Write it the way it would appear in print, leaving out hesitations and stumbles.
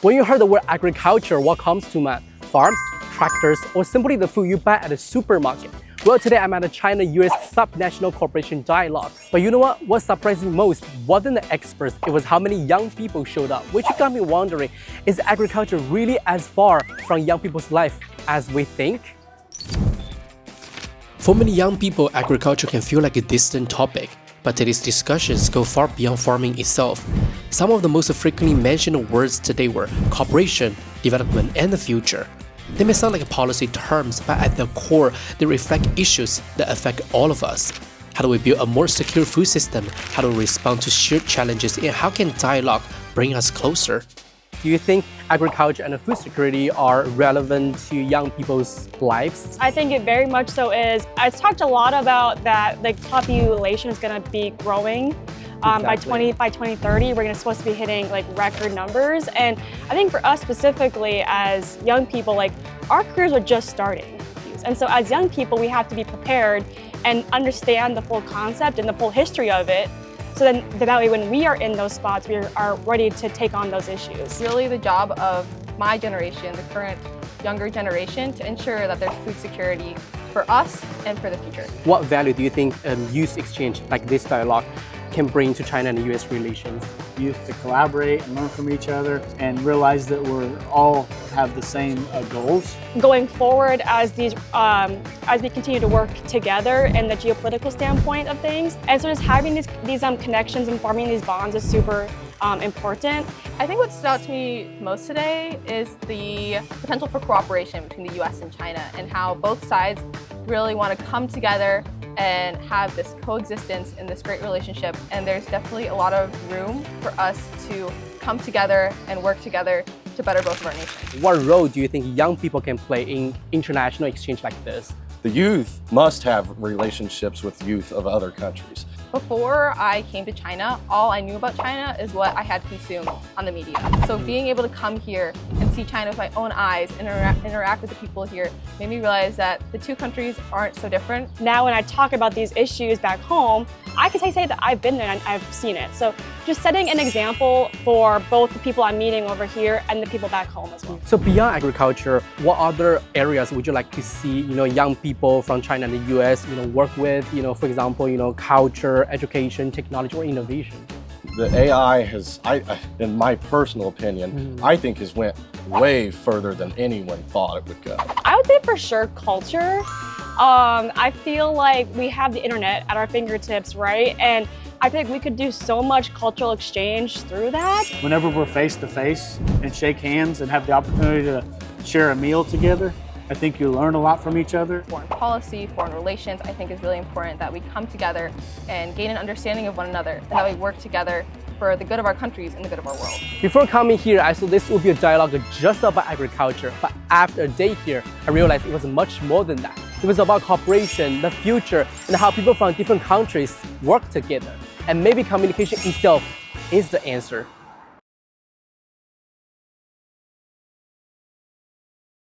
When you heard the word agriculture, what comes to mind? Farms, tractors, or simply the food you buy at a supermarket? Well, today I'm at a China-US subnational corporation dialogue. But you know what? What surprised me most wasn't the experts, it was how many young people showed up, which got me wondering, is agriculture really as far from young people's life as we think? For many young people, agriculture can feel like a distant topic. But today's discussions go far beyond farming itself. Some of the most frequently mentioned words today were cooperation, development, and the future. They may sound like policy terms, but at their core, they reflect issues that affect all of us. How do we build a more secure food system? How do we respond to shared challenges? And how can dialogue bring us closer? Do you think agriculture and food security are relevant to young people's lives? I think it very much so is. I talked a lot about that the population is going to be growing. Exactly. By 2030, we're supposed to be hitting record numbers. And I think for us specifically as young people, our careers are just starting. And so as young people, we have to be prepared and understand the full concept and the full history of it. So then that way when we are in those spots, we are ready to take on those issues. Really the job of my generation, the current younger generation, to ensure that there's food security for us and for the future. What value do you think youth exchange like this dialogue can bring to China and US relations? Youth to collaborate and learn from each other and realize that we're all have the same goals. Going forward as we continue to work together in the geopolitical standpoint of things, and so just having these connections and forming these bonds is super important. I think what stood out to me most today is the potential for cooperation between the US and China and how both sides really want to come together and have this coexistence in this great relationship. And there's definitely a lot of room for us to come together and work together to better both of our nations. What role do you think young people can play in international exchange like this? The youth must have relationships with youth of other countries. Before I came to China, all I knew about China is what I had consumed on the media. So being able to come here and see China with my own eyes and interact with the people here made me realize that the two countries aren't so different. Now when I talk about these issues back home, I can say that I've been there and I've seen it. So just setting an example for both the people I'm meeting over here and the people back home as well. So beyond agriculture, what other areas would you like to see, young people from China and the US, work with, for example, culture, education, technology, or innovation? The AI has, in my personal opinion, I think has went way further than anyone thought it would go. I would say for sure culture. I feel like we have the internet at our fingertips, right? And I think we could do so much cultural exchange through that. Whenever we're face to face and shake hands and have the opportunity to share a meal together, I think you learn a lot from each other. Foreign policy, foreign relations, I think is really important that we come together and gain an understanding of one another and that we work together for the good of our countries and the good of our world. Before coming here, I thought this would be a dialogue just about agriculture, but after a day here, I realized it was much more than that. It was about cooperation, the future, and how people from different countries work together. And maybe communication itself is the answer.